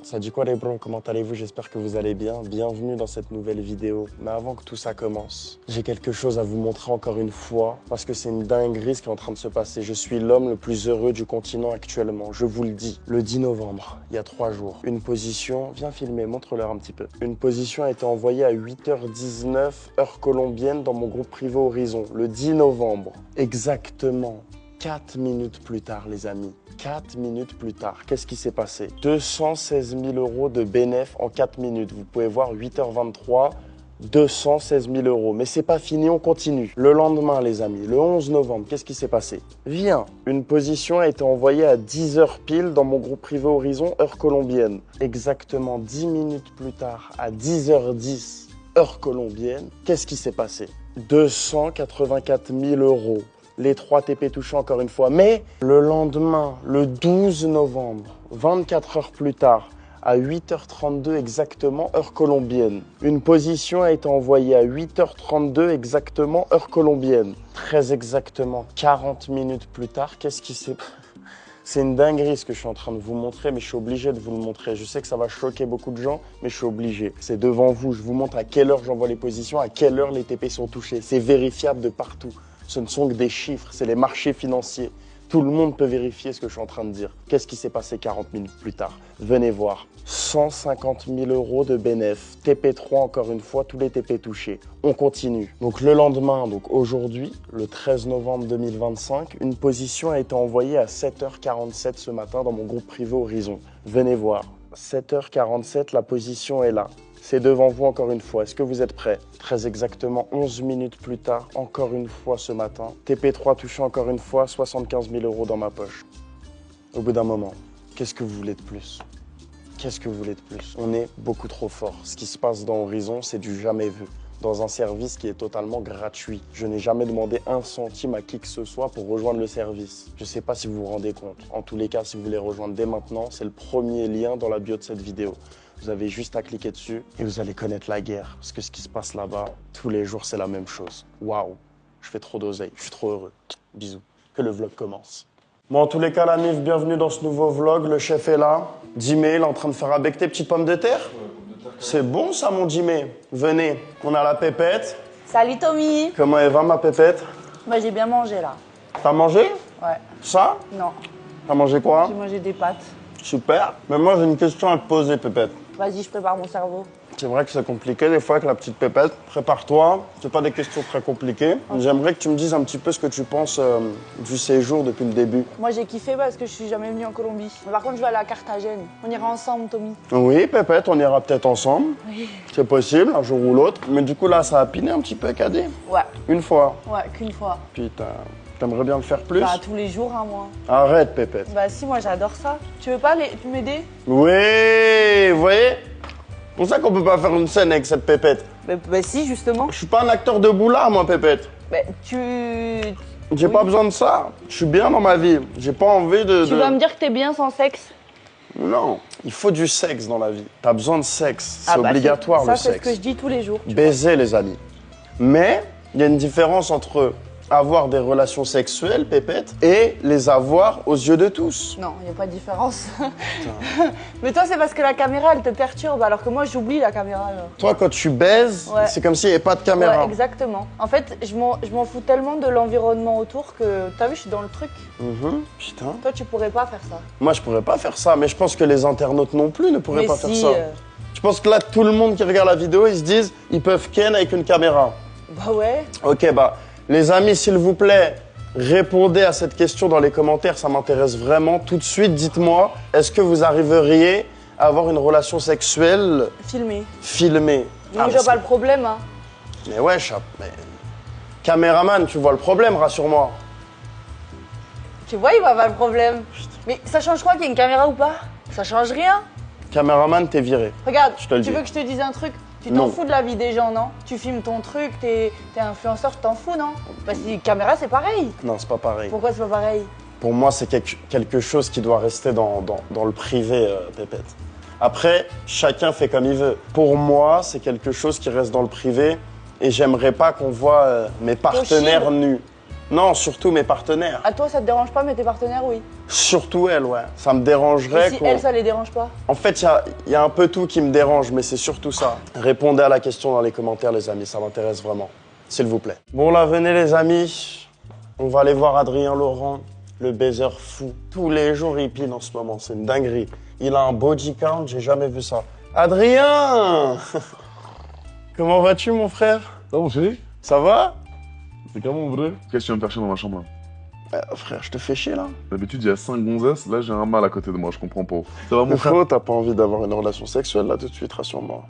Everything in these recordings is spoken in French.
Ça dit quoi les bros? Comment allez-vous? J'espère que vous allez bien. Bienvenue dans cette nouvelle vidéo. Mais avant que tout ça commence, j'ai quelque chose à vous montrer encore une fois parce que c'est une dinguerie ce qui est en train de se passer. Je suis l'homme le plus heureux du continent actuellement. Je vous le dis. Le 10 novembre, il y a 3 jours, une position... Viens filmer, montre-leur un petit peu. Une position a été envoyée à 8h19, heure colombienne, dans mon groupe privé Horizon. Le 10 novembre. Exactement 4 minutes plus tard, les amis. 4 minutes plus tard, qu'est-ce qui s'est passé? 216 000 euros de bénéf en 4 minutes. Vous pouvez voir 8h23, 216 000 euros. Mais c'est pas fini, on continue. Le lendemain, les amis, le 11 novembre, qu'est-ce qui s'est passé? Viens, une position a été envoyée à 10h pile dans mon groupe privé Horizon, heure colombienne. Exactement 10 minutes plus tard, à 10h10, heure colombienne, qu'est-ce qui s'est passé? 284 000 euros. Les 3 TP touchés encore une fois. Mais le lendemain, le 12 novembre, 24 heures plus tard, à 8h32 exactement, heure colombienne. Une position a été envoyée à 8h32 exactement, heure colombienne. Très exactement 40 minutes plus tard, qu'est-ce qui s'est... C'est une dinguerie ce que je suis en train de vous montrer, mais je suis obligé de vous le montrer. Je sais que ça va choquer beaucoup de gens, mais je suis obligé. C'est devant vous, je vous montre à quelle heure j'envoie les positions, à quelle heure les TP sont touchés. C'est vérifiable de partout. Ce ne sont que des chiffres, c'est les marchés financiers. Tout le monde peut vérifier ce que je suis en train de dire. Qu'est-ce qui s'est passé 40 minutes plus tard? Venez voir. 150 000 euros de bénéf. TP3 encore une fois, tous les TP touchés. On continue. Donc le lendemain, donc aujourd'hui, le 13 novembre 2025, une position a été envoyée à 7h47 ce matin dans mon groupe privé Horizon. Venez voir. 7h47, la position est là. C'est devant vous encore une fois. Est-ce que vous êtes prêts? Très exactement 11 minutes plus tard, encore une fois ce matin. TP3 touché encore une fois, 75 000 euros dans ma poche. Au bout d'un moment, qu'est-ce que vous voulez de plus? Qu'est-ce que vous voulez de plus? On est beaucoup trop fort. Ce qui se passe dans Horizon, c'est du jamais vu. Dans un service qui est totalement gratuit. Je n'ai jamais demandé 1 centime à qui que ce soit pour rejoindre le service. Je ne sais pas si vous vous rendez compte. En tous les cas, si vous voulez rejoindre dès maintenant, c'est le premier lien dans la bio de cette vidéo. Vous avez juste à cliquer dessus et vous allez connaître la guerre. Parce que ce qui se passe là-bas, tous les jours, c'est la même chose. Waouh, je fais trop d'oseille, je suis trop heureux. Bisous, que le vlog commence. Bon, en tous les cas, la MIF, bienvenue dans ce nouveau vlog. Le chef est là. Jimmy, il est en train de faire avec tes petites pommes de terre. C'est bon ça, mon Jimmy. Venez, on a la pépette. Salut Tommy. Comment elle va, ma pépette? Bah, j'ai bien mangé là. T'as mangé? Ouais. Ça? Non. T'as mangé quoi? J'ai mangé des pâtes. Super. Mais moi, j'ai une question à te poser, pépette. Vas-y, je prépare mon cerveau. C'est vrai que c'est compliqué des fois avec la petite pépette. Prépare-toi, c'est pas des questions très compliquées. Okay. J'aimerais que tu me dises un petit peu ce que tu penses du séjour depuis le début. Moi j'ai kiffé parce que je suis jamais venue en Colombie. Mais par contre je vais aller à Carthagène. On ira ensemble, Tommy. Oui, pépette, on ira peut-être ensemble. Oui. C'est possible, un jour ou l'autre. Mais du coup là, ça a piné un petit peu, Cadet. Ouais. Une fois. Ouais, qu'une fois. Putain, t'aimerais bien le faire plus? Bah tous les jours, hein, moi. Arrête, pépette. Bah si, moi j'adore ça. Tu veux pas m'aider? Oui, vous voyez? C'est pour ça qu'on peut pas faire une scène avec cette pépette. Bah si, justement. Je suis pas un acteur de boulard, moi, pépette. Bah tu... J'ai pas besoin de ça. Je suis bien dans ma vie. J'ai pas envie de... Tu vas me dire que t'es bien sans sexe? Non, il faut du sexe dans la vie. T'as besoin de sexe. C'est bah, obligatoire, le ça, sexe. c'est ce que je dis tous les jours. Baiser, les amis. Mais il y a une différence entre avoir des relations sexuelles, pépette, et les avoir aux yeux de tous. Non, il n'y a pas de différence. Mais toi, c'est parce que la caméra, elle te perturbe, alors que moi, j'oublie la caméra. Là. Toi, quand tu baises, ouais. c'est comme s'il n'y avait pas de caméra. Ouais, exactement. En fait, je m'en fous tellement de l'environnement autour que, t'as vu, je suis dans le truc. Putain. Toi, tu pourrais pas faire ça. Moi, je pourrais pas faire ça, mais je pense que les internautes non plus ne pourraient pas faire ça. Mais Je pense que là, tout le monde qui regarde la vidéo, ils se disent, ils peuvent ken avec une caméra. Bah ouais. Ok, bah... Les amis, s'il vous plaît, répondez à cette question dans les commentaires, ça m'intéresse vraiment. Tout de suite, dites-moi, est-ce que vous arriveriez à avoir une relation sexuelle filmée? Moi, je vois pas le problème, hein. Mais ouais, mais... Caméraman, tu vois le problème, rassure-moi. Tu vois, il voit pas le problème. Putain. Mais ça change quoi qu'il y ait une caméra ou pas? Ça change rien. Caméraman, t'es viré. Regarde, tu veux que je te dise un truc? Tu t'en fous de la vie des gens, non? Tu filmes ton truc, t'es influenceur, tu t'en fous, non? Parce que caméra, c'est pareil. Non, c'est pas pareil. Pourquoi c'est pas pareil? Pour moi, c'est quelque chose qui doit rester dans le privé, pépette. Après, chacun fait comme il veut. Pour moi, c'est quelque chose qui reste dans le privé et j'aimerais pas qu'on voit mes partenaires nus. Non, surtout mes partenaires. À toi, ça te dérange pas, mais tes partenaires, oui. Surtout elle, ouais. Ça me dérangerait Et si qu'on... elle, ça les dérange pas? En fait, il y a un peu tout qui me dérange, mais c'est surtout ça. Répondez à la question dans les commentaires, les amis, ça m'intéresse vraiment. S'il vous plaît. Bon, là, venez, les amis. On va aller voir Adrien Laurent, le baiser fou. Tous les jours, il pile en ce moment, c'est une dinguerie. Il a un body count, j'ai jamais vu ça. Adrien! Comment vas-tu, mon frère? Ça va, mon chéri? Ça va? C'est comment, mon vrai? Qu'est-ce que tu viens me faire chier dans ma chambre, là? Frère, je te fais chier, là? D'habitude, il y a 5 gonzesses, là, j'ai un mâle à côté de moi, je comprends pas. Ça va, mon Mais frère? frérot, t'as pas envie d'avoir une relation sexuelle, là, tout de suite, rassure-moi.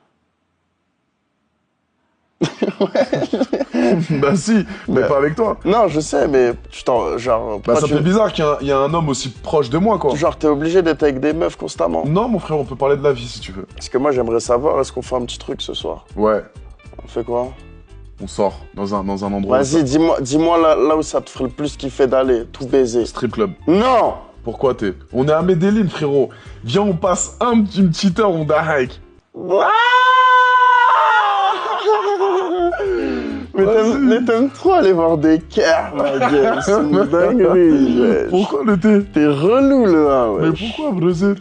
Bah si, mais pas avec toi. Non, je sais, mais tu t'en... Genre... Bah ça fait bizarre qu'il y ait un homme aussi proche de moi, quoi. Genre, t'es obligé d'être avec des meufs constamment. Non, mon frère, on peut parler de la vie, si tu veux. Parce que moi, j'aimerais savoir, est-ce qu'on fait un petit truc ce soir? Ouais, On fait quoi? on sort dans un endroit... Vas-y, dis-moi là où ça te ferait le plus kiffer d'aller, tout baiser. Strip club. Non! Pourquoi t'es... On est à Medellin, frérot. Viens, on passe une petite heure, on hike. Mais t'aimes trop aller voir des cars, ma gueule, c'est une dinguerie, wesh. Pourquoi le thé? T'es relou, le 1, Mais wesh. pourquoi, Brésil?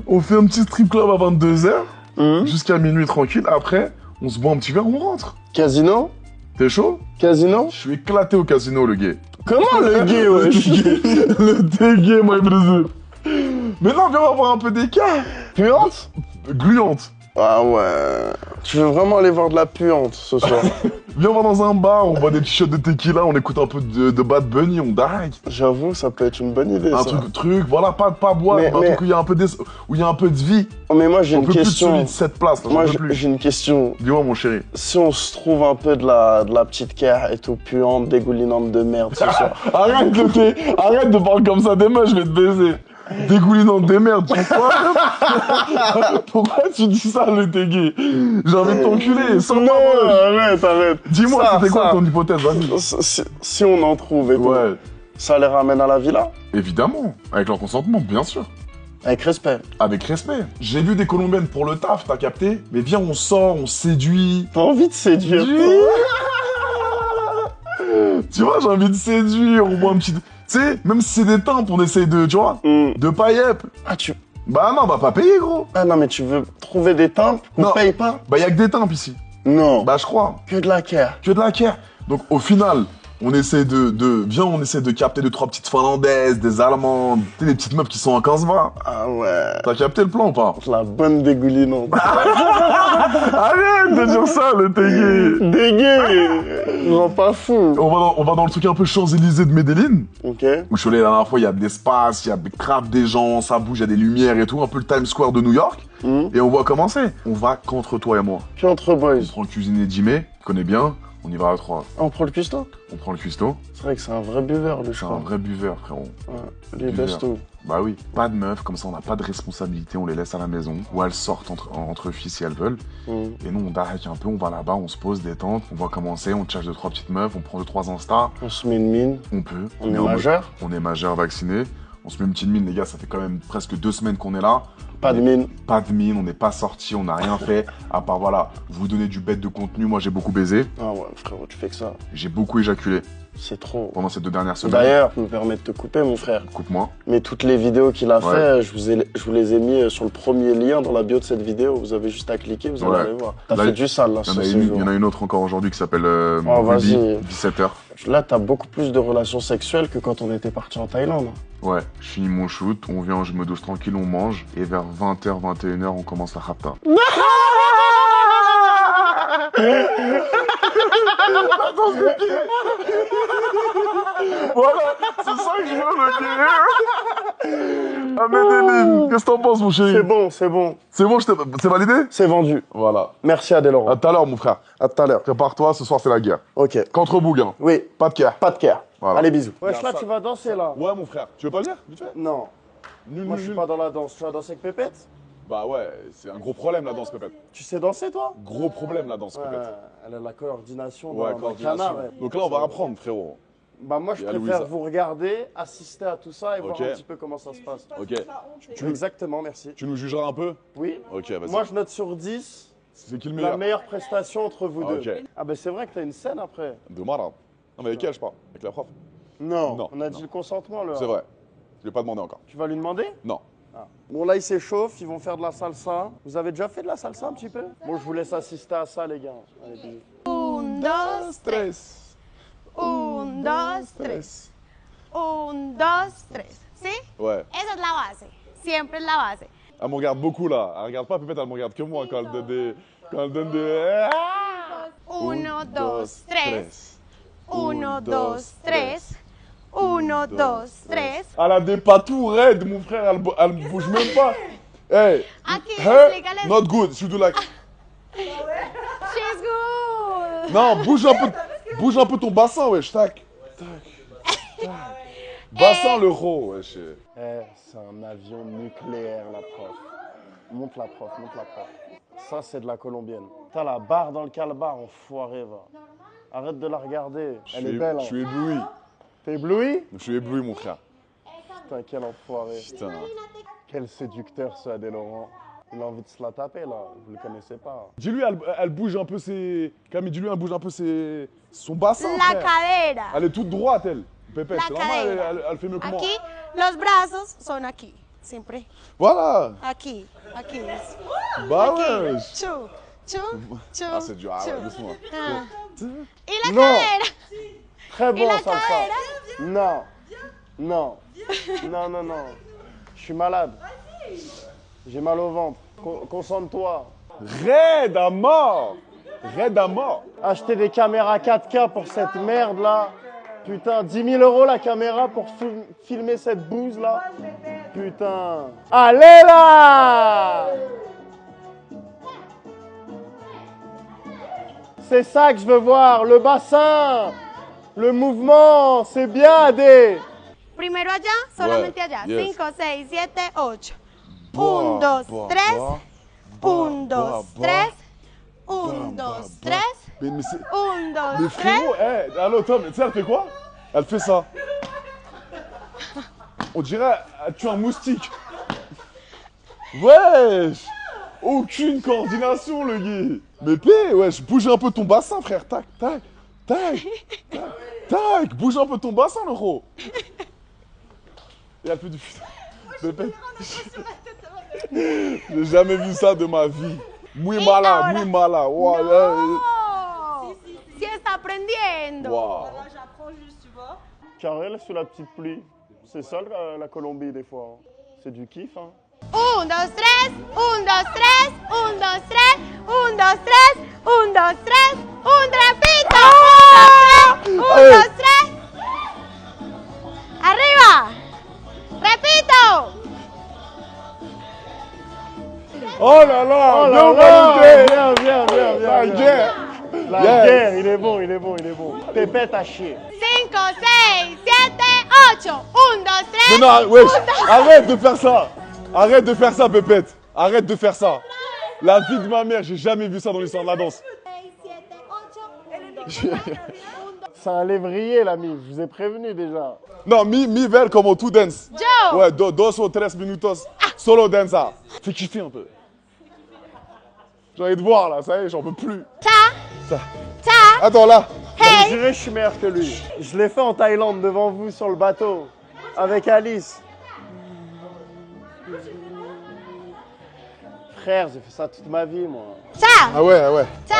On fait un petit strip club à 22h, jusqu'à minuit tranquille. Après, on se boit un petit verre, on rentre. Casino? T'es chaud? Casino? Je suis éclaté au casino, le gay. Comment le gay, wesh? Le thé gay, moi, Brésil. Mais non, viens, on va voir un peu des cas. Puante? Gluante. Ah ouais. Tu veux vraiment aller voir de la puante ce soir? Viens, on va dans un bar, on boit des petits shots de tequila, on écoute un peu de Bad Bunny, on dive. J'avoue, ça peut être une bonne idée, Un ça. truc, voilà, pas boire, Mais- un truc où il y a un peu de vie. Oh, mais moi, j'ai On une peut plus de question. celui de cette place, là, Moi, j'en peux plus. j'ai une question. Dis-moi, mon chéri. Si on se trouve un peu de la petite care et tout, puante, dégoulinante de merde ce soir. Arrête le thé, arrête de parler comme ça des meufs, je vais te baiser. Dégoulinante des merdes, pourquoi? Pourquoi tu dis ça, le thé gay? J'ai envie de t'enculer, sans Non, arrête. Dis-moi, Ça, c'était quoi ça. ton hypothèse, vas-y. Si on en trouve et tout, Ouais, ça les ramène à la villa? évidemment, avec leur consentement, bien sûr. Avec respect. Avec respect. J'ai vu des Colombiennes pour le taf, t'as capté? Mais viens, on sort, on séduit. T'as envie de séduire? Tu vois, j'ai envie de séduire, on boit un petit... Tu sais, même si c'est des tempes, on essaye de, tu vois, de pas yep. Ah, tu... Bah non, on va pas payer, gros. Ah non, mais tu veux trouver des tempes qu'on Non. paye pas? Bah y a que des tempes ici. Non. Bah je crois. Que de la care. Que de la care. Donc au final, on essaie viens, on essaie de capter 2-3 petites Finlandaises, des Allemandes, tu sais, des petites meufs qui sont en 15-20. Ah ouais. T'as capté le plan ou pas? La bonne dégoulinante. Arrête de dire ça, le tégué. Dégueu. Rends pas fou. On va dans le truc un peu Champs-Élysées de Medellin. Ok. Où je suis allé la dernière fois, il y a de l'espace, il y a grave des gens, ça bouge, il y a des lumières et tout, un peu le Times Square de New York. Et on va commencer. On va qu'entre toi et moi. Puis entre On boys. prend le cuisinier Jimé, tu connais bien, on y va à 3. On prend le cuistot? On prend le cuistot. C'est vrai que c'est un vrai buveur, lui, Je je suis un crois. vrai buveur, frérot. Ouais. Lui, il baisse tout. Bah oui. Pas de meufs, comme ça on n'a pas de responsabilité, on les laisse à la maison. Ou elles sortent entre filles si elles veulent. Et nous on darek un peu, on va là-bas, on se pose, détente, on va commencer, on cherche 2-3 petites meufs, on prend 2-3 Insta. On se met une mine. On peut. On est en mode- majeur? On est majeur, vacciné. On se met une petite mine, les gars, ça fait quand même presque 2 semaines qu'on est là. Pas de mine. Pas de mine, on n'est pas sorti, on n'a rien fait. À part, voilà, vous donner du bête de contenu. Moi, j'ai beaucoup baisé. Ah ouais, frérot, tu fais que ça. J'ai beaucoup éjaculé C'est trop. pendant ces 2 dernières semaines. D'ailleurs, je me permets de te couper, mon frère. Coupe-moi. Mais toutes les vidéos qu'il a Ouais. fait, je vous les ai mis sur le premier lien dans la bio de cette vidéo. Vous avez juste à cliquer, vous allez Ouais. aller voir. T'as Là, fait du sale, là, Il y, en sur a ce une, jour. il y en a une autre encore aujourd'hui qui s'appelle Oh, Ruby, vas-y. 17h. Là, t'as beaucoup plus de relations sexuelles que quand on était parti en Thaïlande. Ouais, je finis mon shoot, on vient, je me dose tranquille, on mange. Et vers 20h, 21h, on commence la rapta. Voilà, c'est ça que je veux, le gars. À Medellin. Qu'est-ce que t'en penses, mon chéri? C'est bon, c'est bon. C'est bon, c'est validé? C'est vendu. Voilà. Merci Adèle Laurent. À tout à l'heure, mon frère. À tout à l'heure. Prépare-toi, ce soir, c'est la guerre. Ok. Contre Bougain. Oui, Pas de care. pas de care. Voilà. Allez, bisous. Wesh, là, tu vas danser, là. Ouais, mon frère. Tu veux pas le dire, vite fait? Non. Nul, Moi, je suis pas dans la danse. Tu vas danser avec Pépette? Bah ouais, c'est un gros problème, la danse, Pépette. Tu sais danser, toi? Gros problème, la danse, Ouais, Pépette. elle a la coordination Ouais, dans le coordination. canard. Ouais. Donc là, on va apprendre, frérot. Bah, moi, je Et à préfère Louisa. vous regarder, assister à tout ça et voir Ok. un petit peu comment ça se passe. Ok. Exactement, merci. Tu nous jugeras un peu? Oui. Ok, vas-y. Moi, je note sur 10. C'est qui le La meilleur? meilleure prestation entre vous deux. Ok. Ah ben c'est vrai que t'as une scène après. De malade. Non, mais avec elle, je parle. Avec la prof. Non, Non, on a non. dit le consentement là. C'est vrai. Je l'ai pas demandé encore. Tu vas lui demander? Non. Ah. Bon là ils s'échauffent, ils vont faire de la salsa. Vous avez déjà fait de la salsa un petit peu? Bon je vous laisse assister à ça les gars. Allez, bisous. 1, 2, 3. 1, 2, 3. 1, 2, 3. ¿Sí? Ouais. Esa es la base. Siempre es la base. Elle me regarde beaucoup là. Elle regarde pas Pépette, elle me regarde que moi quand elle donne des. Quand elle donne des. 1, 2, 3. 1, 2, 3. 1, 2, 3. Elle a des patous raides, mon frère, elle bouge même pas. Hey, Aquí, her, explícale. not good. She do like. She's good. Non, bouge un peu ton bassin, wesh. Tac, tac. Bassin le ro, wesh. Eh, c'est un avion nucléaire la prof. Monte la prof, monte la prof. Ça c'est de la colombienne. T'as la barre dans le calbar, enfoiré va. Arrête de la regarder, elle est belle. Je suis ébloui. T'es ébloui? Je suis ébloui, mon frère. Putain, quel enfoiré. Putain. Quel séducteur ce Adé Laurent. Il a envie de se la taper là, vous le connaissez pas. Dis-lui, elle bouge un peu ses. Camille, dis-lui, elle bouge un peu son bassin. La frère. cadera. Elle est toute droite, elle. Pépette, La c'est normal, cadera. elle fait mieux que moi. Aquí, los brazos son aquí. Siempre. Voilà. Aquí. Aquí. Bah Aquí. ouais. Chou. Chou. Chou. Ah, c'est dur. Ah ouais, chou. doucement. Ah. Y la Non. cadera. Très bon la salsa. cadera? Non. Non. Non, non, non. Je suis malade. J'ai mal au ventre. Concentre-toi. Raide à mort. Raide à mort. Acheter des caméras 4K pour cette merde là. Putain, 10 000 € la caméra pour filmer cette bouse là. Putain. Allez là! C'est ça que je veux voir, le bassin, le mouvement, c'est bien Adé. Primero allá, solamente Ouais, allá. yes. 5, 6, 7, 8. Bois, 1, 2, bois, 3. bois. 1, 2, bois, 3. 1, bois, 2, bois. 3. Mais c'est. 1, 2, Mais 3. frérot, hey, allô Tom, tu sais, elle fait quoi? Elle fait ça. On dirait, elle tue un moustique. Wesh! Aucune coordination, le gars. Mais paix, wesh, bouge un peu ton bassin, frère. Tac, tac, tac, tac, tac. Bouge un peu ton bassin, le gros. Et elle fait du putain. Pépette. J'ai jamais vu ça de ma vie. Muy mala, ahora- muy mala. Wow, No. Si está aprendiendo. wow. Carrel sous la petite pluie. C'est ça la Colombie des fois. Hein. C'est du kiff. Hein. 1, 2, 3. 1, 2, 3. 1, 2, 3. 1, 2, 3. 1, 2, 3. Un repito. 1, 2, 3. 1, 2, 3. Arriba. Repito. Oh là là, Oh bien là là, validé. bien, bien, bien, La bien. guerre. La Yes. guerre, il est bon, il est bon, il est bon. Pépette à chier. 5, 6, 7, 8. 1, 2, 3. Mais non, wesh, arrête de faire ça. Arrête de faire ça, Pépette. Arrête de faire ça. La vie de ma mère, j'ai jamais vu ça dans l'histoire de la danse. C'est un lévrier l'ami, je vous ai prévenu déjà. Non, mi ver como tu dance. Joe. Ouais, 2 o 3 minutos. Solo danza. Fais kiffer un peu. J'ai envie de voir là, ça y est, j'en peux plus. Ta. Ça. Ta. Attends là. Je Hey. dirais que je suis meilleur que lui. Je l'ai fait en Thaïlande devant vous sur le bateau. Avec Alice. Frère, j'ai fait ça toute ma vie moi. Ta. Ah ouais, ah ouais. Ta.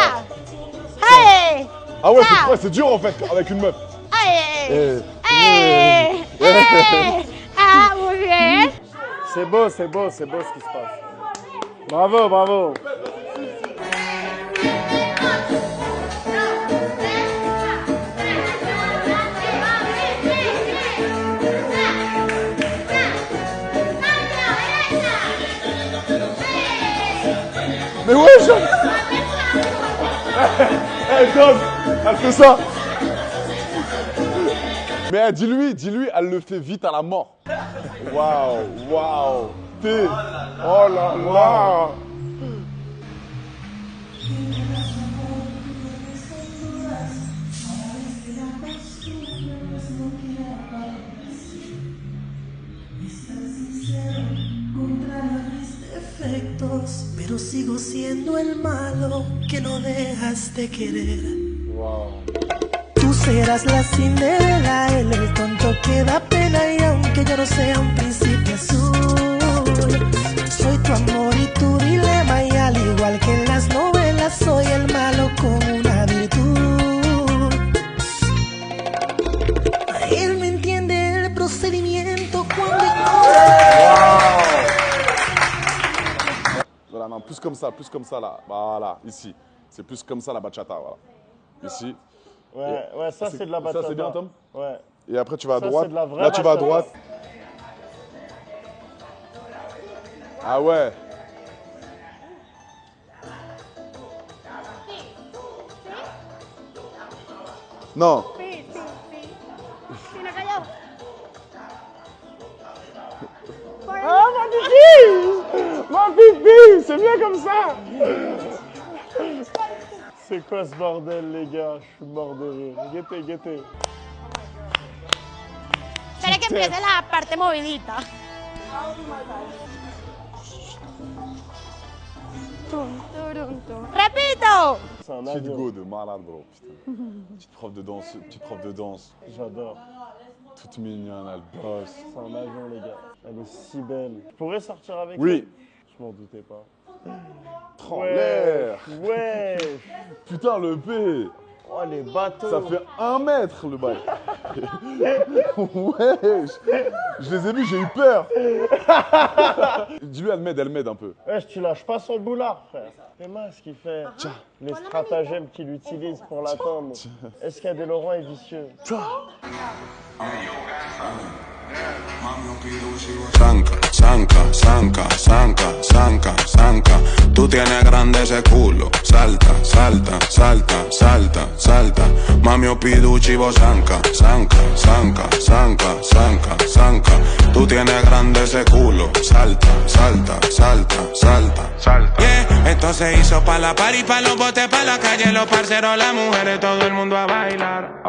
Hey. Ah ouais, Ça. c'est dur en fait avec une meuf. Hey. Hey. Hey. Ah, muy bien. C'est beau, c'est beau, c'est beau ce qui se passe. Bravo, bravo. Mais ouais, hey Tom, elle fait ça. Mais dis-lui, elle le fait vite à la mort. Waouh, waouh. Oh là là. Contra la triste defectos, pero sigo siendo el malo que no dejas de querer. Wow. Tú serás la Cinderela, él el tonto que da pena y aunque yo no sea un príncipe azul, soy tu amor y tu dilema y al igual que en las novelas soy el malo con una virtud. Él me entiende el procedimiento cuando... Voilà, non, plus comme ça là. Voilà, ici. C'est plus comme ça la bachata, voilà. Ici. Ouais, ça c'est de la bachata. Ça c'est bien, Tom? Ouais. Et après tu vas à Ça, droite. c'est de la vraie Là tu vas à bachata. droite. Ah ouais. Non. Sí, sí, sí. Sí, no callado. Ah, ma pipi! Ma pipi! C'est bien comme ça! C'est quoi ce bordel, les gars? Je suis mort de rire. Guettez, guettez. Espera que empiece la parte movidita. Tum, turum, tum. ¡Repito! C'est un Petite avion. go de malade, bro. Putain. Petite prof de danse. J'adore. Toute mignonne, elle bosse. C'est un avion, les gars. Elle est si belle. Je pourrais sortir avec Oui. elle? Je m'en doutais pas. En l'air. Ouais. Putain, le P. Oh, les bateaux. Ça fait 1 mètre le bail. Wesh. Je les ai vus, j'ai eu peur. Dis-lui, elle m'aide un peu. Wesh, tu lâches pas son boulard, frère. Les masques qu'il fait. Les stratagèmes qu'il utilise pour l'atteindre. Est-ce qu'il y a des Laurent et vicieux? Zanca, zanca, zanca, zanca, zanca, zanca. Tú tienes grande ese culo. Salta, salta, salta, salta, salta. Mami, yo pido chivo zanca, zanca, zanca, zanca, zanca, zanca. Tú tienes grande ese culo. Salta, salta, salta, salta, salta. Yeah, esto se hizo pa' la party, pa' los botes, pa' la calle, los parceros, las mujeres, todo el mundo a bailar.